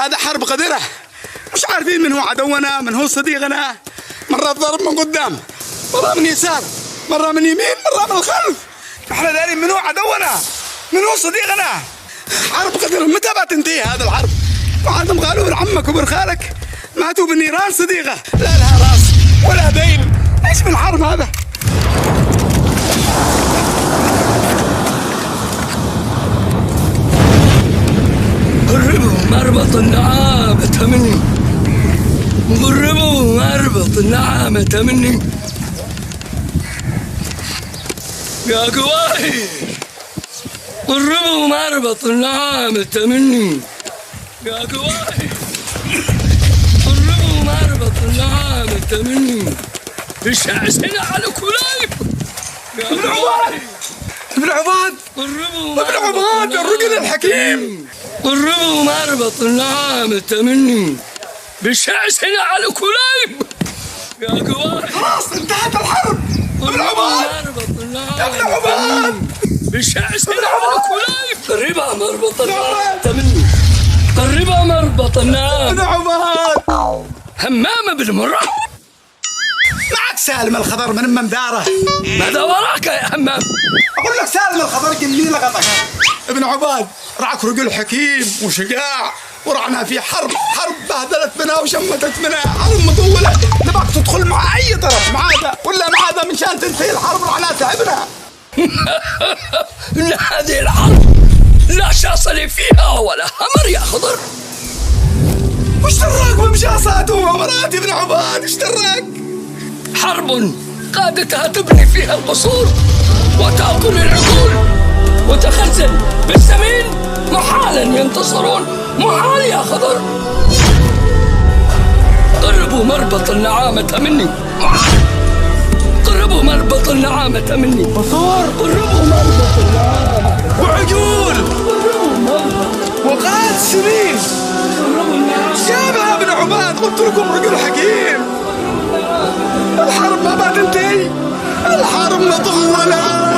هذا حرب قذرة، مش عارفين من هو عدونا من هو صديقنا. مرة ضرب من قدام، مرة من يسار، مرة من يمين، مرة من الخلف. احنا دارين من هو عدونا من هو صديقنا. حرب قذرة، متى بتنتهي هذا الحرب؟ وعندهم قالوا ابن عمك وابن خالك ماتوا بالنيران صديقة، لا لها راس ولا ذيل. ايش من حرب هذا؟ قربوا مربط النعامة مني، قربوا مربط النعامة مني يا قواي، قربوا مربط النعامة مني يا قواي، قربوا مربط النعامة مني بشعشنا على كلايب يا قواي. ابن عباد، قربوا ابن عباد الرجل الحكيم، قربوا مربط النعامة مني بشعشنا على كلايب يا قواي. خلاص انتهت الحرب. ابن عباد، يا ابن عباد بشعشنا على كلايب. قربها مربط النعامة مني، قربها مربط النعامة. ابن عباد، همامة بالمرة. معك سالم الخضر من مداره. ماذا وراك يا همام؟ اقول لك سالم الخضر قل لغطك. ابن عباد رعك رجل حكيم وشجاع، ورعنا في حرب بهدلت بنا وشمتت بنا، حرب مطولة. نبغاك تدخل مع أي طرف، مع هذا ولا مع هذا، من شان تنتهي الحرب رعنا تعبنا. إن هذه الحرب لا شاص لي فيها ولا همر يا خضر. وش دراك بمشاصات ومرات ابن عباد؟ وش دراك؟ حرب قادتها تبني فيها القصور وتأكل العقول وتخزن بالسمين، محالا ينتصرون، محال يا خضر. قربوا مربط النعامة مني، قربوا مربط النعامة مني. قصور قربوا مربط النعامة وعجول وقات سنين. شابه ابن عباد، قلت لكم رجل حكيم. الحرب ما بتنتهي، الحرب مطولة.